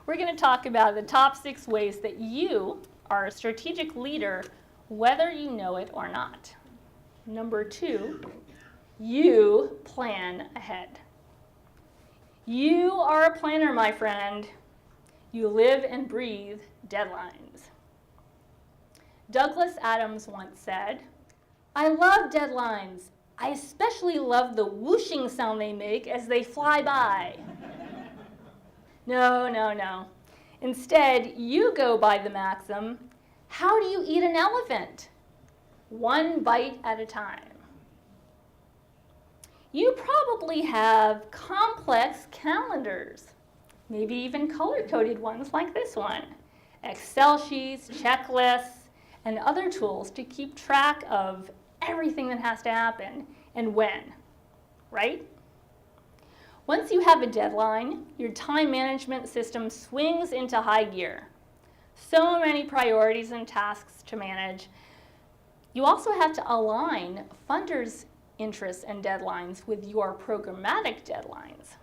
we're going to talk about the top 6 ways that you are a strategic leader, whether you know it or not. Number 2, you plan ahead. You are a planner, my friend. You live and breathe deadlines. Douglas Adams once said, "I love deadlines. I especially love the whooshing sound they make as they fly by." No, no, no. Instead, you go by the maxim, how do you eat an elephant? One bite at a time. You probably have complex calendars, maybe even color-coded ones like this one, Excel sheets, checklists, and other tools to keep track of everything that has to happen and when, right? Once you have a deadline, your time management system swings into high gear. So many priorities and tasks to manage. You also have to align funders' interests and deadlines with your programmatic deadlines.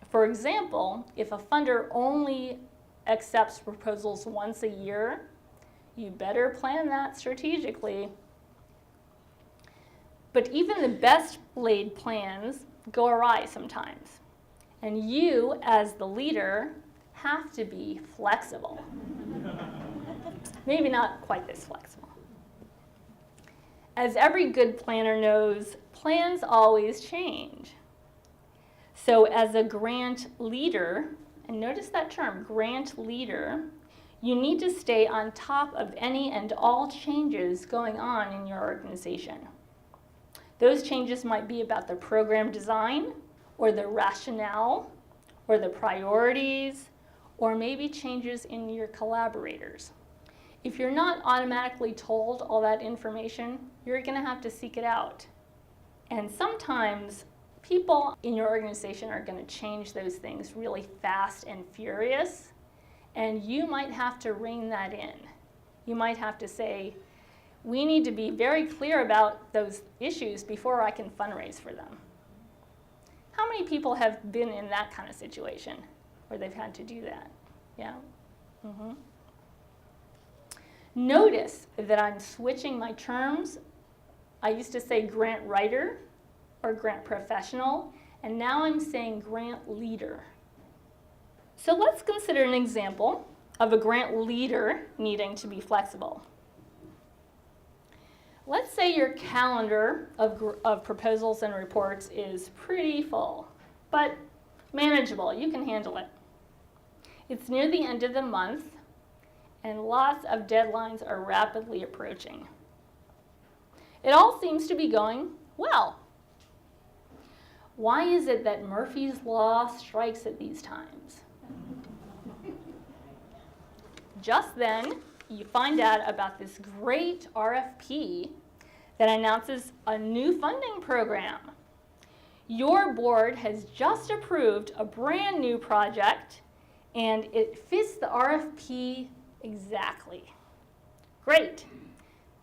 For example, if a funder only accepts proposals once a year, you better plan that strategically. But even the best laid plans go awry sometimes. And you, as the leader, have to be flexible. Maybe not quite this flexible. As every good planner knows, plans always change. So as a grant leader, and notice that term, grant leader, you need to stay on top of any and all changes going on in your organization. Those changes might be about the program design, or the rationale, or the priorities, or maybe changes in your collaborators. If you're not automatically told all that information, you're going to have to seek it out. And sometimes people in your organization are going to change those things really fast and furious, and you might have to rein that in. You might have to say, we need to be very clear about those issues before I can fundraise for them. How many people have been in that kind of situation where they've had to do that? Yeah? Mm-hmm. Notice that I'm switching my terms. I used to say grant writer or grant professional, and now I'm saying grant leader. So let's consider an example of a grant leader needing to be flexible. Let's say your calendar of proposals and reports is pretty full, but manageable. You can handle it. It's near the end of the month, and lots of deadlines are rapidly approaching. It all seems to be going well. Why is it that Murphy's Law strikes at these times? Just then, you find out about this great RFP that announces a new funding program. Your board has just approved a brand new project, and it fits the RFP exactly. Great.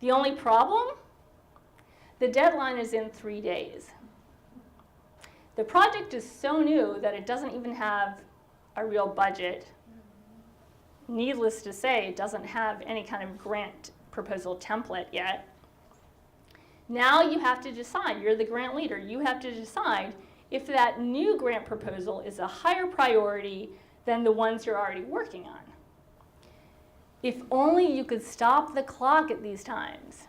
The only problem? The deadline is in 3 days. The project is so new that it doesn't even have a real budget. Needless to say, it doesn't have any kind of grant proposal template yet. Now you have to decide, you're the grant leader, you have to decide if that new grant proposal is a higher priority than the ones you're already working on. If only you could stop the clock at these times.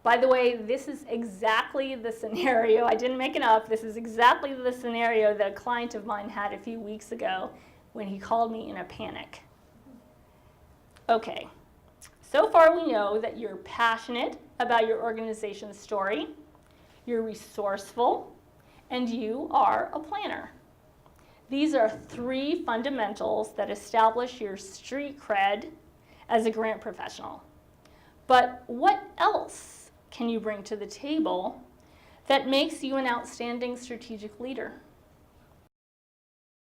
By the way, this is exactly the scenario, I didn't make it up, this is exactly the scenario that a client of mine had a few weeks ago when he called me in a panic. Okay, so far we know that you're passionate about your organization's story, you're resourceful, and you are a planner. These are 3 fundamentals that establish your street cred as a grant professional. But what else can you bring to the table that makes you an outstanding strategic leader?